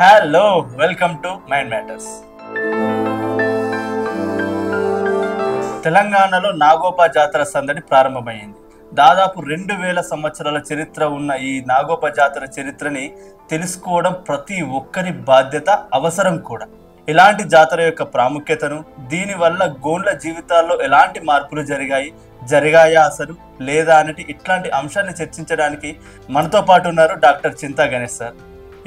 Hello welcome to mind matters. తెలంగాణలో నాగోపా జాతర సందడి ప్రారంభమైంది. దాదాపు 2000 సంవత్సరాల చరిత్ర ఉన్న ఈ నాగోపా జాతర చరిత్రని తెలుసుకోవడం ప్రతి ఒక్కరి బాధ్యత, అవసరం కూడా. ఇలాంటి జాతర యొక్క ప్రాముఖ్యతను, దీనివల్ల గోండ్ల జీవితాల్లో ఎలాంటి మార్పులు జరిగాయా అసలు లేదా అనేది ఇట్లాంటి అంశాన్ని చర్చించడానికి మనతో పాటు ఉన్నారు డాక్టర్ చింతా గణేష్ సార్.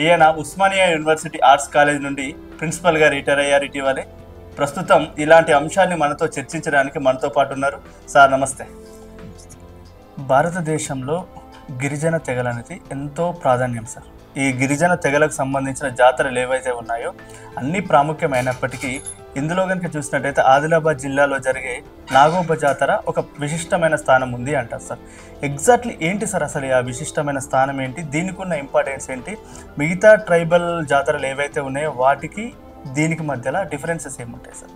ఈయన ఉస్మానియా యూనివర్సిటీ ఆర్ట్స్ కాలేజ్ నుండి ప్రిన్సిపల్గా రిటైర్ అయ్యారు ఇటీవలే. ప్రస్తుతం ఇలాంటి అంశాన్ని మనతో చర్చించడానికి మనతో పాటు ఉన్నారు. సార్ నమస్తే. భారతదేశంలో గిరిజన తెగలు అనేది ఎంతో ప్రాధాన్యం సార్. ఈ గిరిజన తెగలకు సంబంధించిన జాతరలు ఏవైతే ఉన్నాయో అన్ని ప్రాముఖ్యమైనప్పటికీ ఇందులో కనుక చూసినట్టయితే ఆదిలాబాద్ జిల్లాలో జరిగే నాగోబా జాతర ఒక విశిష్టమైన స్థానం ఉంది అంటారు సార్. ఎగ్జాక్ట్లీ ఏంటి సార్ అసలు ఆ విశిష్టమైన స్థానం ఏంటి, దీనికి ఉన్న ఇంపార్టెన్స్ ఏంటి, మిగతా ట్రైబల్ జాతరలు ఏవైతే ఉన్నాయో వాటికి దీనికి మధ్యలో డిఫరెన్సెస్ ఏముంటాయి సార్?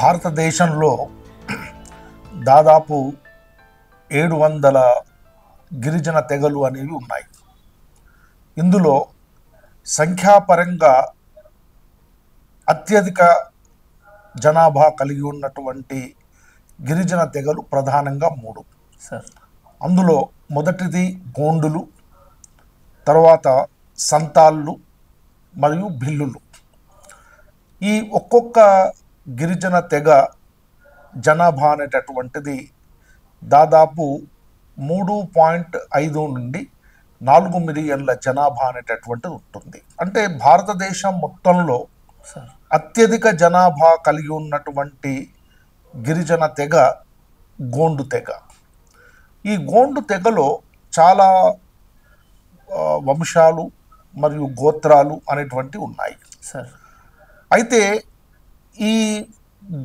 భారతదేశంలో దాదాపు 700 గిరిజన తెగలు అనేవి ఉన్నాయి. ఇందులో సంఖ్యాపరంగా అత్యధిక జనాభా కలిగి ఉన్నటువంటి గిరిజన తెగలు ప్రధానంగా 3 సార్. అందులో మొదటిది గోండులు, తర్వాత సంతాళ్ళు మరియు భిల్లులు. ఈ ఒక్కొక్క గిరిజన తెగ జనాభా అనేటటువంటిది దాదాపు 3.5 నుండి 4 మిలియన్ల జనాభా అనేటటువంటిది ఉంటుంది. అంటే భారతదేశం మొత్తంలో అత్యధిక జనాభా కలిగి ఉన్నటువంటి గిరిజన తెగ గోండు తెగ. ఈ గోండు తెగలో చాలా వంశాలు మరియు గోత్రాలు అనేటువంటివి ఉన్నాయి సార్. అయితే ఈ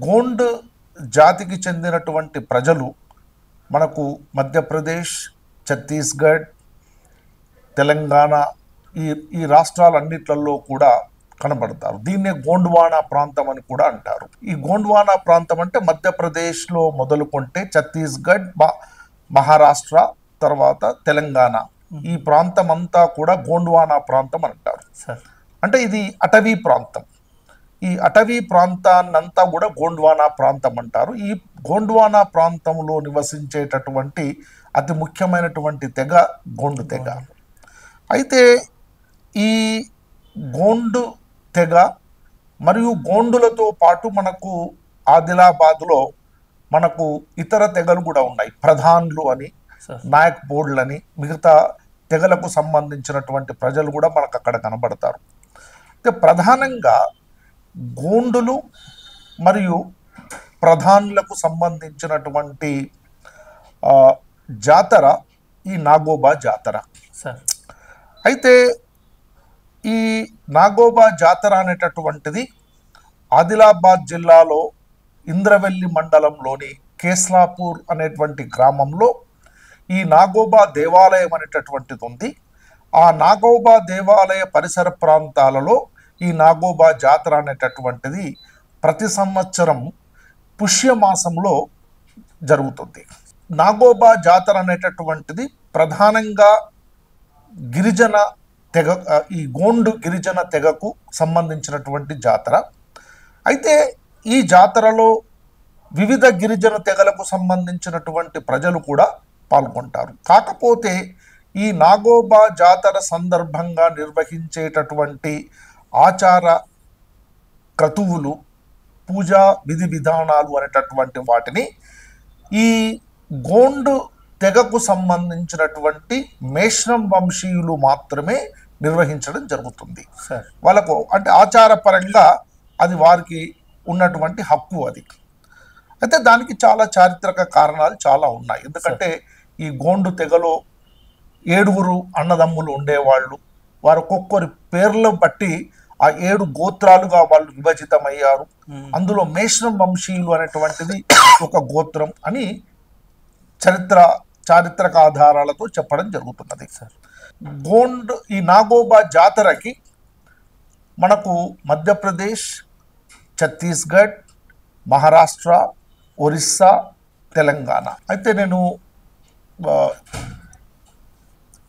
గోండ్ జాతికి చెందినటువంటి ప్రజలు మనకు మధ్యప్రదేశ్, ఛత్తీస్గఢ్, తెలంగాణ ఈ రాష్ట్రాలన్నిట్లలో కూడా కనబడతారు. దీన్నే గోండ్వానా ప్రాంతం అని కూడా అంటారు. ఈ గోండ్వానా ప్రాంతం అంటే మధ్యప్రదేశ్లో మొదలుకొంటే ఛత్తీస్గఢ్, మహారాష్ట్ర, తర్వాత తెలంగాణ, ఈ ప్రాంతం అంతా కూడా గోండ్వానా ప్రాంతం అంటారు. అంటే ఇది అటవీ ప్రాంతం. ఈ అటవీ ప్రాంతాన్నంతా కూడా గోండ్వానా ప్రాంతం అంటారు. ఈ గోండ్వానా ప్రాంతంలో నివసించేటటువంటి అతి ముఖ్యమైనటువంటి తెగ గోండు తెగ. అయితే ఈ గోండు తెగ మరియు గోండులతో పాటు మనకు ఆదిలాబాద్లో మనకు ఇతర తెగలు కూడా ఉన్నాయి. ప్రధాన్లు అని, నాయక్ బోర్డులు అని, మిగతా తెగలకు సంబంధించినటువంటి ప్రజలు కూడా మనకు అక్కడ కనబడతారు. అయితే ప్రధానంగా గోండులు మరియు ప్రధానులకు సంబంధించినటువంటి జాతర ఈ నాగోబా జాతర. అయితే ఈ నాగోబా జాతర అనేటటువంటిది ఆదిలాబాద్ జిల్లాలో ఇంద్రవెల్లి మండలంలోని కేస్లాపూర్ అనేటువంటి గ్రామంలో ఈ నాగోబా దేవాలయం అనేటటువంటిది ఉంది. ఆ నాగోబా దేవాలయ పరిసర ప్రాంతాలలో ఈ నాగోబా జాతర అనేటటువంటిది ప్రతి సంవత్సరం పుష్యమాసంలో జరుగుతుంది. నాగోబా జాతర అనేటటువంటిది ప్రధానంగా గిరిజన తెగ, ఈ గోండు గిరిజన తెగకు సంబంధించినటువంటి జాతర. అయితే ఈ జాతరలో వివిధ గిరిజన తెగలకు సంబంధించినటువంటి ప్రజలు కూడా పాల్గొంటారు. కాకపోతే ఈ నాగోబా జాతర సందర్భంగా నిర్వహించేటటువంటి ఆచార క్రతువులు, పూజా విధి విధానాలు అనేటటువంటి వాటిని ఈ గోండు తెగకు సంబంధించినటువంటి మేష్రం వంశీయులు మాత్రమే నిర్వహించడం జరుగుతుంది. వాళ్ళకు అంటే ఆచారపరంగా అది వారికి ఉన్నటువంటి హక్కు అది. అయితే దానికి చాలా చారిత్రక కారణాలు చాలా ఉన్నాయి. ఎందుకంటే ఈ గోండు తెగలో 7 అన్నదమ్ములు ఉండేవాళ్ళు. వారు ఒక్కొక్కరి పేర్లు బట్టి ఆ 7 గోత్రాలుగా వాళ్ళు విభజితమయ్యారు. అందులో మేష్రం వంశీయులు అనేటువంటిది ఒక గోత్రం అని చారిత్రక ఆధారాలతో చెప్పడం జరుగుతున్నది. గోండ్ ఈ నాగోబా జాతరకి మనకు మధ్యప్రదేశ్, ఛత్తీస్గఢ్, మహారాష్ట్ర, ఒరిస్సా, తెలంగాణ. అయితే నేను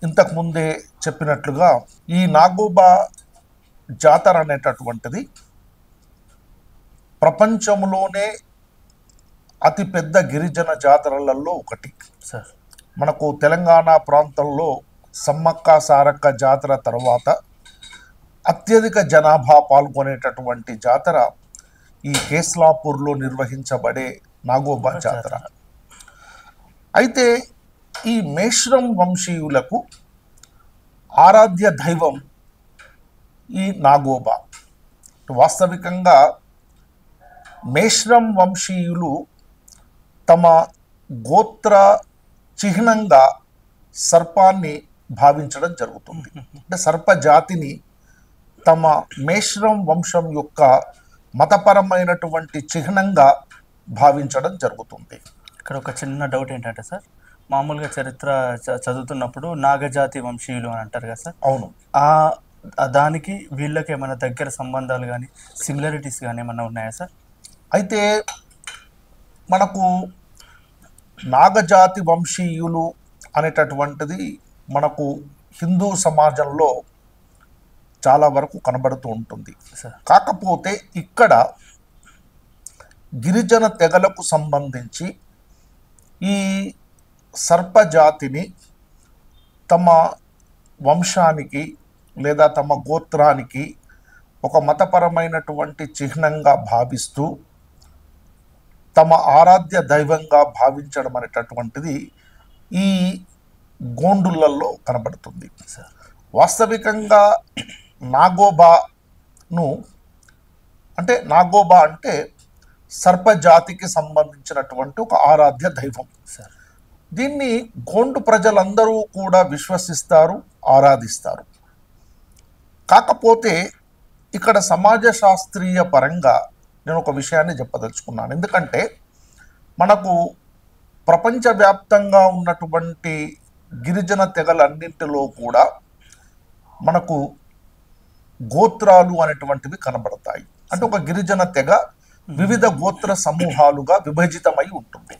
ఇంతకుముందే చెప్పినట్లుగా ఈ నాగోబా జాతర అనేటటువంటిది ప్రపంచంలోనే అతిపెద్ద గిరిజన జాతరలలో ఒకటి. సార్ మనకు తెలంగాణ ప్రాంతంలో సమ్మక్క సారక్క జాతర తర్వాత అత్యధిక జనాభా పాల్గొనేటటువంటి జాతర ఈ కేస్లాపూర్లో నిర్వహించబడే నాగోబా జాతర. అయితే ఈ మేశ్రం వంశీయులకు ఆరాధ్య దైవం ఈ నాగోబా. వాస్తవికంగా మేశ్రం వంశీయులు తమ గోత్ర చిహ్నంగా సర్పాన్ని భావించడం జరుగుతుంది. అంటే సర్ప జాతిని తమ మేశ్రం వంశం యొక్క మతపరమైనటువంటి చిహ్నంగా భావించడం జరుగుతుంది. ఇక్కడ ఒక చిన్న డౌట్ ఏంటంటే సార్, మామూలుగా చరిత్ర చదువుతున్నప్పుడు నాగజాతి వంశీయులు అని అంటారు కదా సార్. అవును. దానికి వీళ్ళకి ఏమైనా దగ్గర సంబంధాలు కానీ సిమిలారిటీస్ కానీ ఏమైనా ఉన్నాయా సార్? అయితే మనకు నాగజాతి వంశీయులు అనేటటువంటిది మనకు హిందూ సమాజంలో చాలా వరకు కనబడుతూ ఉంటుంది. కాకపోతే ఇక్కడ గిరిజన తెగలకు సంబంధించి ఈ సర్పజాతిని తమ వంశానికి లేదా తమ గోత్రానికి ఒక మతపరమైనటువంటి చిహ్నంగా భావిస్తూ తమ ఆరాధ్య దైవంగా భావించడం అనేటటువంటిది ఈ గోండులలో కనబడుతుంది. వాస్తవికంగా నాగోబాను నాగోబా అంటే సర్పజాతికి సంబంధించినటువంటి ఒక ఆరాధ్య దైవం. దీన్ని గోండు ప్రజలందరూ కూడా విశ్వసిస్తారు, ఆరాధిస్తారు. కాకపోతే ఇక్కడ సమాజ శాస్త్రీయ పరంగా నేను ఒక విషయాన్ని చెప్పదలుచుకున్నాను. ఎందుకంటే మనకు ప్రపంచవ్యాప్తంగా ఉన్నటువంటి గిరిజన తెగలన్నింటిలో కూడా మనకు గోత్రాలు అనేటువంటివి కనబడతాయి. అంటే ఒక గిరిజన తెగ వివిధ గోత్ర సమూహాలుగా విభజితమై ఉంటుంది.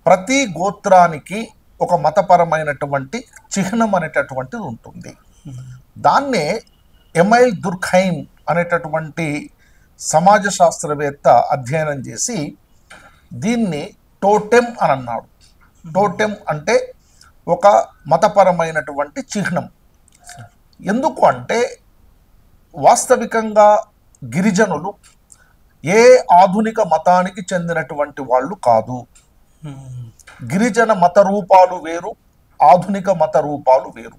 ప్రతి గోత్రానికి ఒక మతపరమైనటువంటి చిహ్నం అనేటటువంటిది ఉంటుంది. దాన్నే ఎమైల్ దుర్ఖైమ్ అనేటటువంటి సమాజ శాస్త్రవేత్త అధ్యయనం చేసి దీన్ని టోటెమ్ అని అన్నాడు. టోటెమ్ అంటే ఒక మతపరమైనటువంటి చిహ్నం. ఎందుకు అంటే వాస్తవికంగా గిరిజనులు ఏ ఆధునిక మతానికి చెందినటువంటి వాళ్ళు కాదు. గిరిజన మత రూపాలు వేరు, ఆధునిక మత రూపాలు వేరు.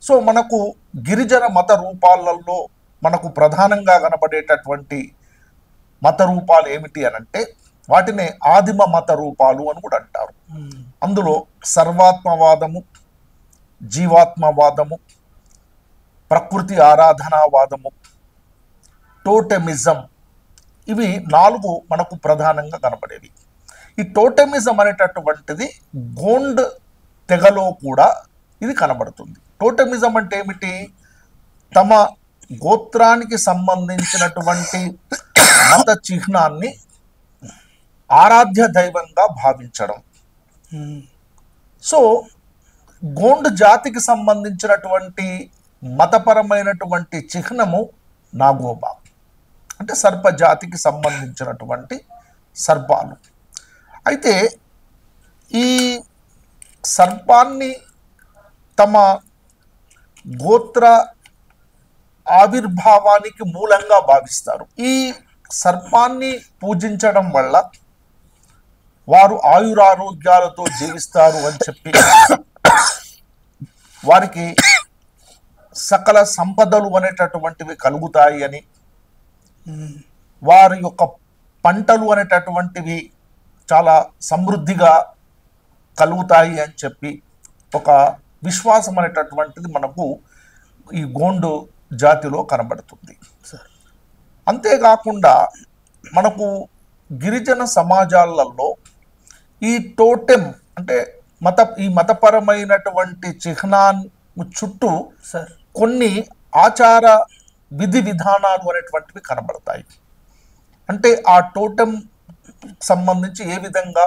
సో మనకు గిరిజన మత రూపాలలో మనకు ప్రధానంగా కనబడేటటువంటి మత రూపాలు ఏమిటి అనంటే వాటిని ఆదిమ మత రూపాలు అని కూడా అంటారు. అందులో సర్వాత్మవాదము, జీవాత్మవాదము, ప్రకృతి ఆరాధనావాదము, టోటెమిజం, ఇవి 4 మనకు ప్రధానంగా కనబడేవి. ఈ టోటెమిజం అనేటటువంటిది గోండ్ తెగలో కూడా ఇది కనబడుతుంది. టోటెమిజం అంటే ఏమిటి? తమ గోత్రానికి సంబంధించినటువంటి మత చిహ్నాన్ని ఆరాధ్య దైవంగా భావించడం. సో గోండ్ జాతికి సంబంధించినటువంటి మతపరమైనటువంటి చిహ్నము నాగోబా. అంటే సర్ప జాతికి సంబంధించినటువంటి సర్పాలు. అయితే ఈ సర్పాన్ని తమ గోత్ర ఆవిర్భావానికి మూలంగా భావిస్తారు. ఈ సర్పాన్ని పూజించడం వల్ల వారు ఆయురారోగ్యాలతో జీవిస్తారు అని చెప్పి, వారికి సకల సంపదలు అనేటటువంటివి కలుగుతాయి అని, వారి యొక్క పంటలు అనేటటువంటివి చాలా సమృద్ధిగా కలుగుతాయి అని చెప్పి ఒక విశ్వాసం అనేటటువంటిది మనకు ఈ గోండు జాతిలో కనబడుతుంది. అంతేకాకుండా మనకు గిరిజన సమాజాలలో ఈ టోటెమ్ అంటే ఈ మతపరమైనటువంటి చిహ్నాన్ని చుట్టూ కొన్ని ఆచార విధి విధానాలు అనేటువంటివి కనబడతాయి. అంటే ఆ టోటెమ్ సంబంధించి ఏ విధంగా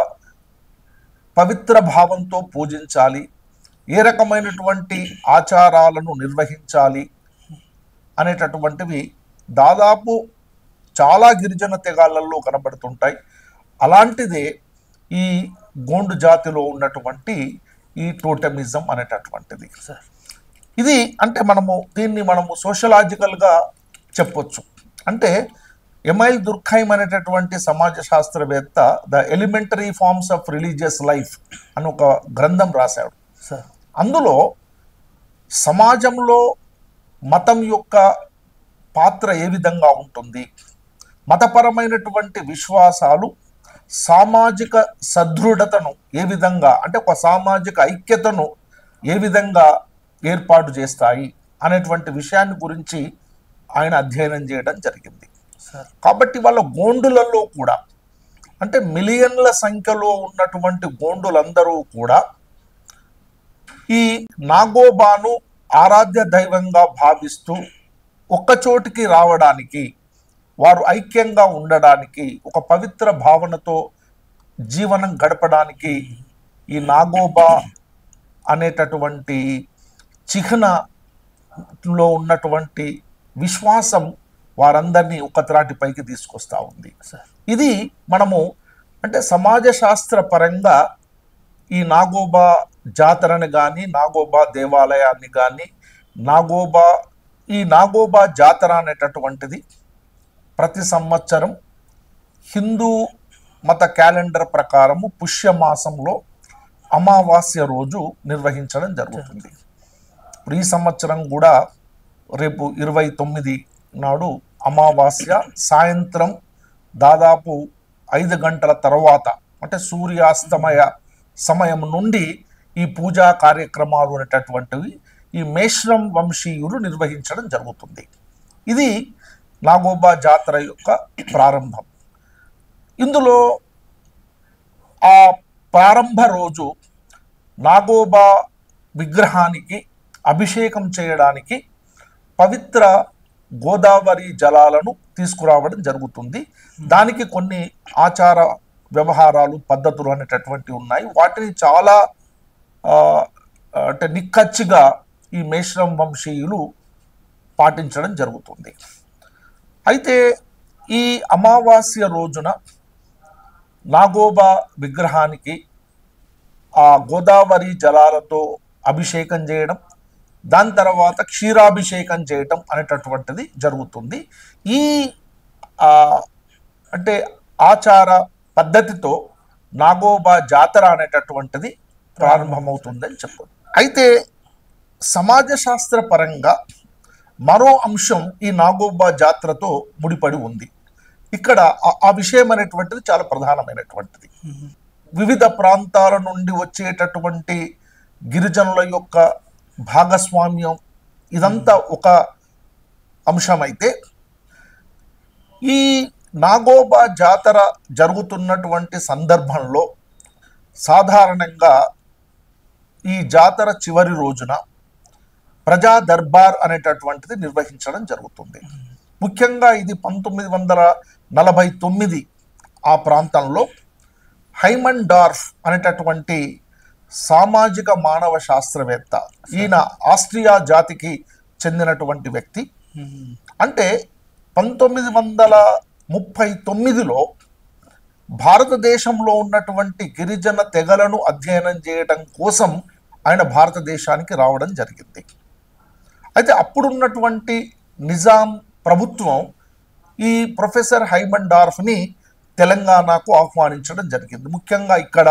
పవిత్ర భావంతో పూజించాలి, ఏ రకమైనటువంటి ఆచారాలను నిర్వహించాలి, అనేటటువంటివి దాదాపు చాలా గిరిజన తెగాలలో కనబడుతుంటాయి. అలాంటిదే ఈ గోండు జాతిలో ఉన్నటువంటి ఈ టోటమిజం అనేటటువంటిది. సార్ ఇది అంటే దీన్ని సోషలాజికల్గా చెప్పొచ్చు. అంటే ఎమైల్ దుర్ఖైమ్ అనేటటువంటి సమాజ శాస్త్రవేత్త the elementary forms of religious life అని ఒక గ్రంథం రాశాడు. సార్ అందులో సమాజంలో మతం యొక్క పాత్ర ఏ విధంగా ఉంటుంది, మతపరమైనటువంటి విశ్వాసాలు సామాజిక సదృఢతను ఏ విధంగా, అంటే ఒక సామాజిక ఐక్యతను ఏ విధంగా ఏర్పాటు చేస్తాయి అనేటువంటి విషయాన్ని గురించి ఆయన అధ్యయనం చేయడం జరిగింది. కాబట్టి వాళ్ళ గోండులలో కూడా, అంటే మిలియన్ల సంఖ్యలో ఉన్నటువంటి గోండులందరూ కూడా ఈ నాగోబాను ఆరాధ్య దైవంగా భావిస్తూ ఒక్కచోటికి రావడానికి, వారు ఐక్యంగా ఉండడానికి, ఒక పవిత్ర భావనతో జీవనం గడపడానికి ఈ నాగోబా అనేటటువంటి చిహ్నలో ఉన్నటువంటి విశ్వాసం వారందరినీ ఒక త్రాటిపైకి తీసుకొస్తా ఉంది. ఇది అంటే సమాజ శాస్త్ర పరంగా ఈ నాగోబా జాతరని కానీ, నాగోబా దేవాలయాన్ని కానీ, ఈ నాగోబా జాతర అనేటటువంటిది ప్రతి సంవత్సరం హిందూ మత క్యాలెండర్ ప్రకారము పుష్యమాసంలో అమావాస్య రోజు నిర్వహించడం జరుగుతుంది. ఇప్పుడు ఈ సంవత్సరం కూడా రేపు 29 నాడు అమావాస్య సాయంత్రం దాదాపు 5 గంటల తర్వాత, అంటే సూర్యాస్తమయ సమయం నుండి ఈ పూజా కార్యక్రమాలు అనేటటువంటివి ఈ మేశ్రం వంశీయులు నిర్వహించడం జరుగుతుంది. ఇది నాగోబా జాతర యొక్క ప్రారంభం. ఇందులో ఆ ప్రారంభ రోజు నాగోబా విగ్రహానికి అభిషేకం చేయడానికి పవిత్ర గోదావరి జలాలను తీసుకురావడం జరుగుతుంది. దానికి కొన్ని ఆచార వ్యవహారాలు, పద్ధతులు అనేటటువంటివి ఉన్నాయి. వాటిని చాలా అంటే నిక్కచ్చిగా ఈ మేశ్రం వంశీయులు పాటించడం జరుగుతుంది. అయితే ఈ అమావాస్య రోజున నాగోబా విగ్రహానికి ఆ గోదావరి జలాలతో అభిషేకం చేయడం, దాని తర్వాత క్షీరాభిషేకం చేయటం అనేటటువంటిది జరుగుతుంది. ఈ అంటే ఆచార పద్ధతితో నాగోబా జాతర అనేటటువంటిది ప్రారంభమవుతుందని చెప్పారు. అయితే సమాజ శాస్త్ర పరంగా మరో అంశం ఈ నాగోబా జాతరతో ముడిపడి ఉంది. ఇక్కడ ఆ విషయం అనేటువంటిది చాలా ప్రధానమైనటువంటిది. వివిధ ప్రాంతాల నుండి వచ్చేటటువంటి గిరిజనుల యొక్క భాగస్వామ్యం, ఇదంతా ఒక అంశమైతే, ఈ నాగోబా జాతర జరుగుతున్నటువంటి సందర్భంలో సాధారణంగా ఈ జాతర చివరి రోజున ప్రజా దర్బార్ అనేటటువంటిది నిర్వహించడం జరుగుతుంది. ముఖ్యంగా ఇది 1949 ఆ ప్రాంతంలో హైమన్ డార్ఫ్ అనేటటువంటి సామాజిక మానవ శాస్త్రవేత్త, ఈయన ఆస్ట్రియా జాతికి చెందినటువంటి వ్యక్తి. అంటే 1939లో భారతదేశంలో ఉన్నటువంటి గిరిజన తెగలను అధ్యయనం చేయడం కోసం ఆయన భారతదేశానికి రావడం జరిగింది. అయితే అప్పుడున్నటువంటి నిజాం ప్రభుత్వం ఈ ప్రొఫెసర్ హైమన్ డార్ఫ్ని తెలంగాణకు ఆహ్వానించడం జరిగింది. ముఖ్యంగా ఇక్కడ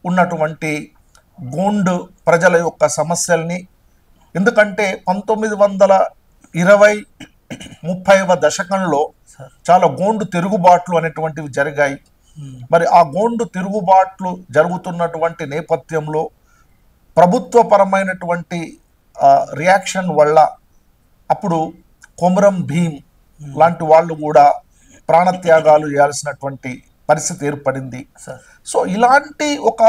ఉన్నటువంటి గోండు ప్రజల యొక్క సమస్యల్ని, ఎందుకంటే 1920-30వ దశకంలో చాలా గోండు తిరుగుబాట్లు అనేటువంటివి జరిగాయి. మరి ఆ గోండు తిరుగుబాట్లు జరుగుతున్నటువంటి నేపథ్యంలో ప్రభుత్వపరమైనటువంటి రియాక్షన్ వల్ల అప్పుడు కొమరం భీం లాంటి వాళ్ళు కూడా ప్రాణత్యాగాలు చేయాల్సినటువంటి పరిస్థితి ఏర్పడింది. సో ఇలాంటి ఒక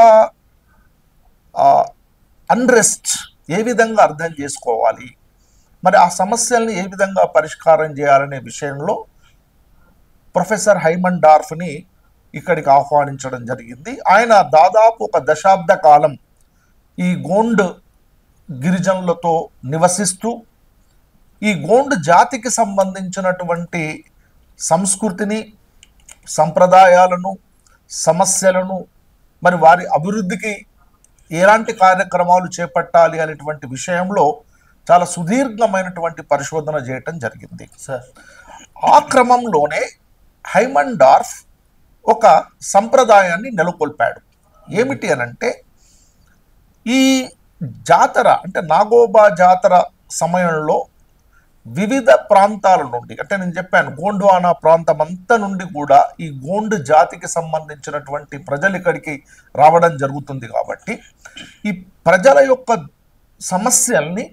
అన్రెస్ట్ ఏ విధంగా అర్థం చేసుకోవాలి, మరి ఆ సమస్యల్ని ఏ విధంగా పరిష్కారం చేయాలనే విషయంలో ప్రొఫెసర్ హైమన్ డార్ఫ్ని ఇక్కడికి ఆహ్వానించడం జరిగింది. ఆయన దాదాపు ఒక దశాబ్ద కాలం ఈ గోండ్ గిరిజనులతో నివసిస్తూ ఈ గోండు జాతికి సంబంధించినటువంటి సంస్కృతిని, సంప్రదాయాలను, సమస్యలను, మరి వారి అభివృద్ధికి ఎలాంటి కార్యక్రమాలు చేపట్టాలి అనేటువంటి విషయంలో చాలా సుదీర్ఘమైనటువంటి పరిశోధన చేయటం జరిగింది సార్. ఆ క్రమంలోనే హైమన్ డార్ఫ్ ఒక సంప్రదాయాన్ని నెలకొల్పాడు. ఏమిటి అనంటే, ఈ జాతర అంటే నాగోబా జాతర సమయంలో వివిధ ప్రాంతాల నుండి, అంటే నేను చెప్పాను గోండ్వానా ప్రాంతం అంతా నుండి కూడా ఈ గోండు జాతికి సంబంధించినటువంటి ప్రజలు ఇక్కడికి రావడం జరుగుతుంది. కాబట్టి ఈ ప్రజల యొక్క సమస్యల్ని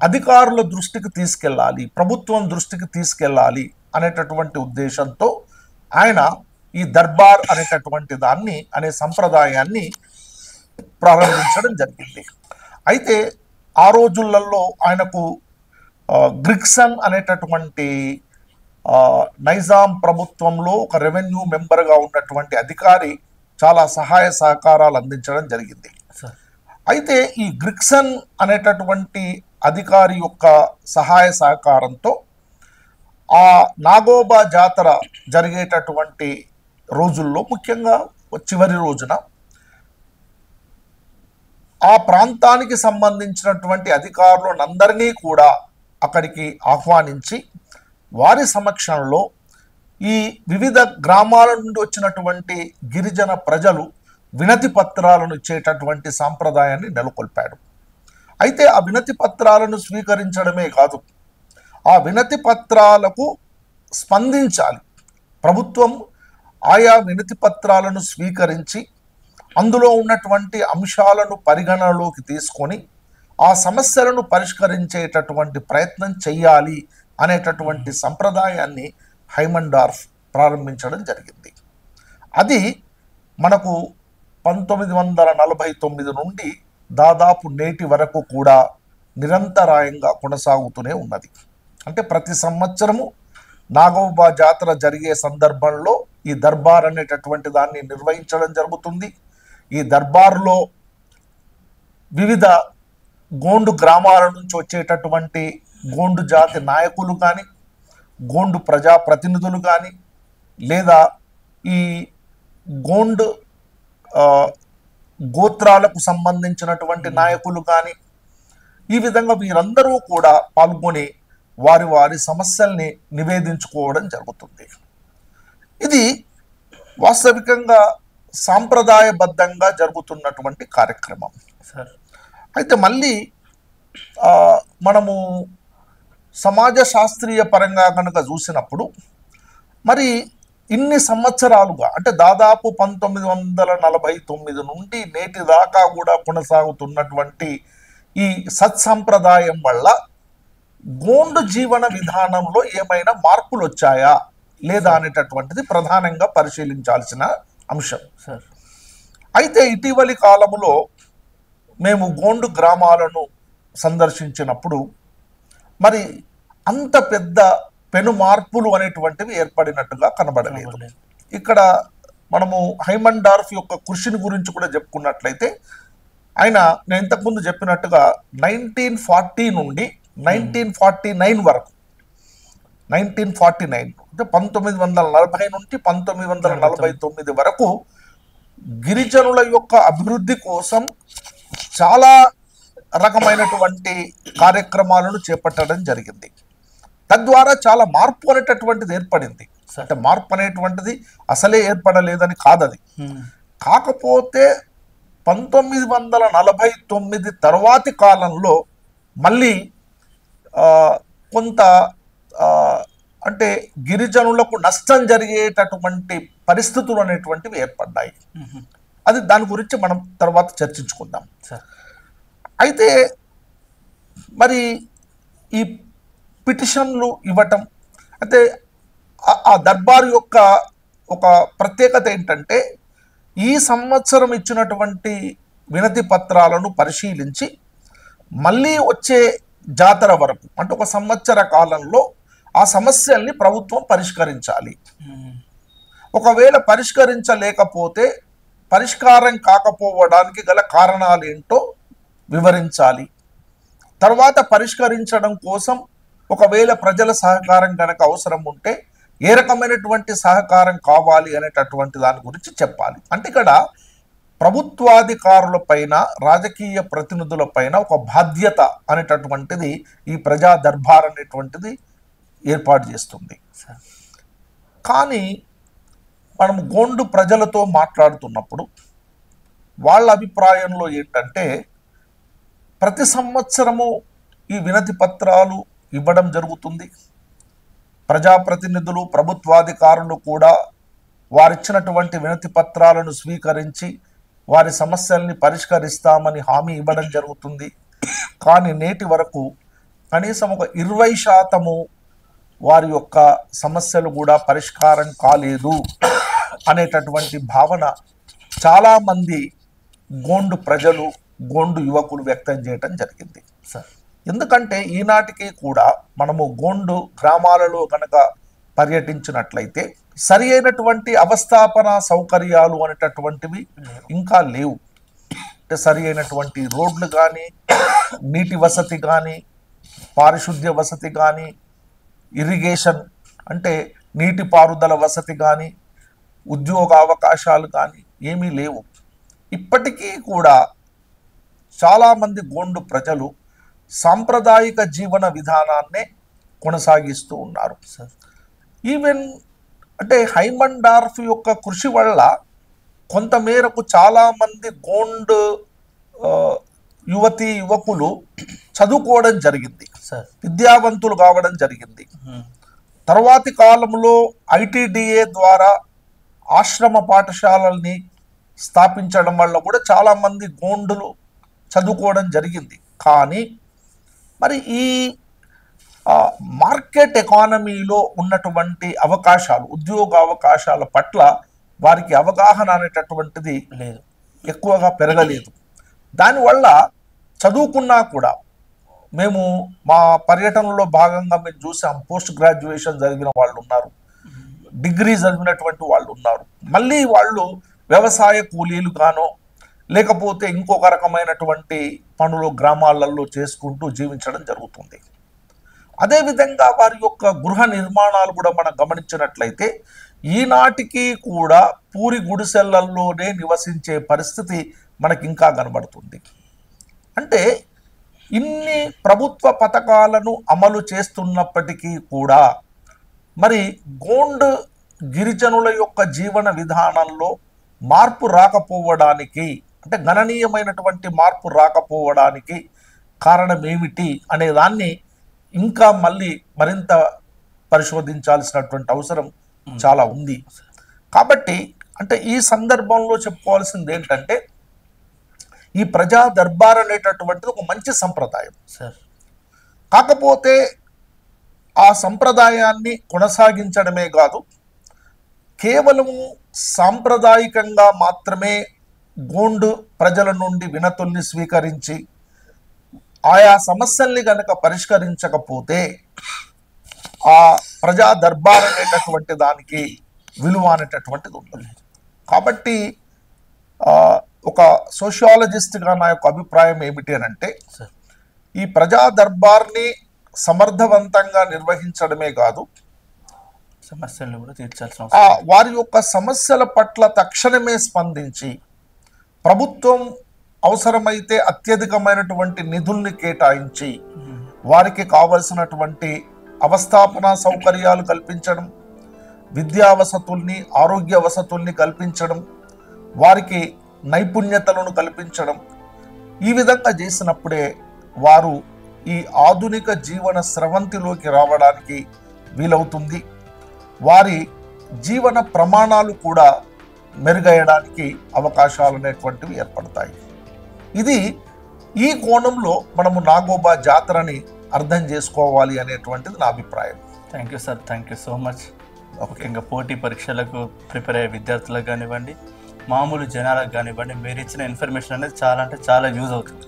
అధికారుల దృష్టికి తీసుకెళ్ళాలి, ప్రభుత్వం దృష్టికి తీసుకెళ్ళాలి అనేటటువంటి ఉద్దేశంతో ఆయన ఈ దర్బార్ అనేటటువంటి అనే సంప్రదాయాన్ని ప్రారంభించడం జరిగింది. అయితే ఆ రోజులలో ఆయనకు గ్రిగ్సన్ అనేటటువంటి నైజాం ప్రభుత్వంలో ఒక రెవెన్యూ మెంబర్గా ఉన్నటువంటి అధికారి చాలా సహాయ సహకారాలు అందించడం జరిగింది. అయితే ఈ గ్రిగ్సన్ అనేటటువంటి అధికారి యొక్క సహాయ సహకారంతో ఆ నాగోబా జాతర జరిగేటటువంటి రోజుల్లో, ముఖ్యంగా చివరి రోజున ఆ ప్రాంతానికి సంబంధించినటువంటి అధికారులందరినీ కూడా అక్కడికి ఆహ్వానించి వారి సమక్షంలో ఈ వివిధ గ్రామాల నుండి వచ్చినటువంటి గిరిజన ప్రజలు వినతి పత్రాలను ఇచ్చేటటువంటి సాంప్రదాయాన్ని నెలకొల్పాడు. అయితే ఆ వినతి పత్రాలను స్వీకరించడమే కాదు, ఆ వినతి పత్రాలకు స్పందించాలి. ప్రభుత్వం ఆయా వినతి పత్రాలను స్వీకరించి అందులో ఉన్నటువంటి అంశాలను పరిగణనలోకి తీసుకొని ఆ సమస్యలను పరిష్కరించేటటువంటి ప్రయత్నం చేయాలి అనేటటువంటి సంప్రదాయాన్ని హైమన్ డార్ఫ్ ప్రారంభించడం జరిగింది. అది మనకు 1949 నుండి దాదాపు నేటి వరకు కూడా నిరంతరాయంగా కొనసాగుతూనే ఉన్నది. అంటే ప్రతి సంవత్సరము నాగోబా జాతర జరిగే సందర్భంలో ఈ దర్బార్ అనేటటువంటి దాన్ని నిర్వహించడం జరుగుతుంది. ఈ దర్బార్లో వివిధ గోండు గ్రామాల నుంచి వచ్చేటటువంటి గోండు జాతి నాయకులు కానీ, గోండు ప్రజాప్రతినిధులు కానీ, లేదా ఈ గోండు గోత్రాలకు సంబంధించినటువంటి నాయకులు కానీ, ఈ విధంగా వీరందరూ కూడా పాల్గొని వారి వారి సమస్యల్ని నివేదించుకోవడం జరుగుతుంది. ఇది వాస్తవికంగా సాంప్రదాయబద్ధంగా జరుగుతున్నటువంటి కార్యక్రమం. అయితే మళ్ళీ మనము సమాజ శాస్త్రీయ పరంగా కనుక చూసినప్పుడు, మరి ఇన్ని సంవత్సరాలుగా అంటే దాదాపు 1949 నుండి నేటి దాకా కూడా కొనసాగుతున్నటువంటి ఈ సత్సంప్రదాయం వల్ల గోండు జీవన విధానంలో ఏమైనా మార్పులు వచ్చాయా లేదా అనేటటువంటిది ప్రధానంగా పరిశీలించాల్సిన అంశం. అయితే ఇటీవలి కాలంలో మేము గోండు గ్రామాలను సందర్శించినప్పుడు మరి అంత పెద్ద పెను మార్పులు అనేటువంటివి ఏర్పడినట్టుగా కనబడలేదు. ఇక్కడ మనము హైమన్ డార్ఫ్ యొక్క కృషిని గురించి కూడా చెప్పుకున్నట్లయితే, ఆయన నేను ఇంతకుముందు చెప్పినట్టుగా 1940 నుండి 1949 వరకు, 1949 అంటే 1940 నుండి 1949 వరకు గిరిజనుల యొక్క అభివృద్ధి కోసం చాలా రకమైనటువంటి కార్యక్రమాలను చేపట్టడం జరిగింది. తద్వారా చాలా మార్పు అనేటటువంటిది ఏర్పడింది. అంటే మార్పు అనేటువంటిది అసలే ఏర్పడలేదని కాదది. కాకపోతే 1949 తర్వాతి కాలంలో మళ్ళీ కొంత అంటే గిరిజనులకు నష్టం జరిగేటటువంటి పరిస్థితులు అనేటువంటివి ఏర్పడ్డాయి. అది దాని గురించి మనం తర్వాత చర్చించుకుందాం. అయితే మరి ఈ పిటిషన్లు ఇవ్వటం, అయితే ఆ దర్బారు యొక్క ఒక ప్రత్యేకత ఏంటంటే, ఈ సంవత్సరం ఇచ్చినటువంటి వినతి పత్రాలను పరిశీలించి మళ్ళీ వచ్చే జాతర వరకు అంటే ఒక సంవత్సర కాలంలో ఆ సమస్యల్ని ప్రభుత్వం పరిష్కరించాలి. ఒకవేళ పరిష్కరించలేకపోతే పరిష్కారం కాకపోవడానికి గల కారణాలు ఏంటో వివరించాలి. తర్వాత పరిష్కరించడం కోసం ఒకవేళ ప్రజల సహకారం కనుక అవసరం ఉంటే ఏ రకమైనటువంటి సహకారం కావాలి అనేటటువంటి దాని గురించి చెప్పాలి. అంటే ఇక్కడ ప్రభుత్వాధికారుల పైన, రాజకీయ ప్రతినిధుల పైన ఒక బాధ్యత అనేటటువంటిది ఈ ప్రజా దర్బార్ అనేటువంటిది ఏర్పాటు చేస్తుంది. కానీ మనం గోండు ప్రజలతో మాట్లాడుతున్నప్పుడు వాళ్ళ అభిప్రాయంలో ఏంటంటే, ప్రతి సంవత్సరము ఈ వినతి పత్రాలు ఇవ్వడం జరుగుతుంది. ప్రజాప్రతినిధులు, ప్రభుత్వాధికారులు కూడా వారిచ్చినటువంటి వినతి పత్రాలను స్వీకరించి వారి సమస్యల్ని పరిష్కరిస్తామని హామీ ఇవ్వడం జరుగుతుంది. కానీ నేటి వరకు కనీసం ఒక 20% వారి యొక్క సమస్యలు కూడా పరిష్కారం కాలేదు అనేటటువంటి భావన చాలామంది గోండు ప్రజలు, గోండు యువకులు వ్యక్తం చేయటం జరిగింది. ఎందుకంటే ఈనాటికి కూడా మనము గోండు గ్రామాలలో కనుక పర్యటించినట్లయితే సరి అయినటువంటి అవస్థాపన సౌకర్యాలు అనేటటువంటివి ఇంకా లేవు. అంటే సరి అయినటువంటి రోడ్లు కానీ, నీటి వసతి కానీ, పారిశుద్ధ్య వసతి కానీ, ఇరిగేషన్ అంటే నీటిపారుదల వసతి కానీ, ఉద్యోగ అవకాశాలు కానీ ఏమీ లేవు. ఇప్పటికీ కూడా చాలామంది గోండు ప్రజలు సాంప్రదాయిక జీవన విధానాన్నే కొనసాగిస్తూ ఉన్నారు. ఈవెన్ అంటే హైమండార్ఫ్ యొక్క కృషి వల్ల కొంతమేరకు చాలామంది గోండు యువతీ యువకులు చదువుకోవడం జరిగింది, విద్యావంతులు కావడం జరిగింది. తర్వాతి కాలంలో ఐటీడీఏ ద్వారా ఆశ్రమ పాఠశాలల్ని స్థాపించడం వల్ల కూడా చాలామంది గోండులు చదువుకోవడం జరిగింది. కానీ మరి ఈ మార్కెట్ ఎకానమీలో ఉన్నటువంటి అవకాశాలు, ఉద్యోగ అవకాశాల పట్ల వారికి అవగాహన అనేటటువంటిది లేదు, ఎక్కువగా పెరగలేదు. దానివల్ల చదువుకున్నా కూడా, మేము మా పర్యటనలో భాగంగా మేము చూసాం, పోస్ట్ గ్రాడ్యుయేషన్ జరిగిన వాళ్ళు ఉన్నారు, డిగ్రీ చదివినటువంటి వాళ్ళు ఉన్నారు. మళ్ళీ వాళ్ళు వ్యవసాయ కూలీలు గానో లేకపోతే ఇంకొక రకమైనటువంటి పనులు గ్రామాలలో చేసుకుంటూ జీవించడం జరుగుతుంది. అదేవిధంగా వారి యొక్క గృహ నిర్మాణాలు కూడా మనం గమనించినట్లయితే ఈనాటికి కూడా పూరి గుడిసెలల్లోనే నివసించే పరిస్థితి మనకి ఇంకా కనబడుతుంది. అంటే ఇన్ని ప్రభుత్వ పథకాలను అమలు చేస్తున్నప్పటికీ కూడా మరి గోండు గిరిజనుల యొక్క జీవన విధానంలో మార్పు రాకపోవడానికి, అంటే గణనీయమైనటువంటి మార్పు రాకపోవడానికి కారణం ఏమిటి అనే దాన్ని ఇంకా మళ్ళీ మరింత పరిశోధించాల్సినటువంటి అవసరం చాలా ఉంది. కాబట్టి అంటే ఈ సందర్భంలో చెప్పుకోవాల్సింది ఏంటంటే, ఈ ప్రజా దర్బార్ అనేటటువంటిది ఒక మంచి సంప్రదాయం. కాకపోతే ఆ సంప్రదాయాన్ని కొనసాగించడమే కాదు, కేవలము సాంప్రదాయికంగా మాత్రమే గోండు ప్రజల నుండి వినతుల్ని స్వీకరించి ఆయా సమస్యల్ని కనుక పరిష్కరించకపోతే ఆ ప్రజా దర్బార్ అనేటటువంటి దానికి విలువ అనేటటువంటిది ఉంటుంది. కాబట్టి ఒక సోషియాలజిస్ట్గా నా యొక్క అభిప్రాయం ఏమిటి అని అంటే, ఈ ప్రజా దర్బార్ని సమర్థవంతంగా నిర్వహించడమే కాదు, సమస్యలను కూడా తీర్చాల్సిన వారి యొక్క సమస్యల పట్ల తక్షణమే స్పందించి ప్రభుత్వం అవసరమైతే అత్యధికమైనటువంటి నిధుల్ని కేటాయించి వారికి కావలసినటువంటి అవస్థాపన సౌకర్యాలు కల్పించడం, విద్యా వసతుల్ని, ఆరోగ్య వసతుల్ని కల్పించడం, వారికి నైపుణ్యతలను కల్పించడం, ఈ విధంగా చేసినప్పుడే వారు ఈ ఆధునిక జీవన స్రవంతిలోకి రావడానికి వీలవుతుంది. వారి జీవన ప్రమాణాలు కూడా మెరుగయ్యడానికి అవకాశాలు అనేటువంటివి ఏర్పడతాయి. ఇది ఈ కోణంలో మనము నాగోబా జాతరని అర్థం చేసుకోవాలి అనేటువంటిది నా అభిప్రాయం. Thank you sir, thank you so much. ముఖ్యంగా పోటీ పరీక్షలకు ప్రిపేర్ అయ్యే విద్యార్థులకు కానివ్వండి, మామూలు జనాలకు కానివ్వండి, మీరు ఇచ్చిన ఇన్ఫర్మేషన్ అనేది చాలా అంటే చాలా యూజ్ అవుతుంది.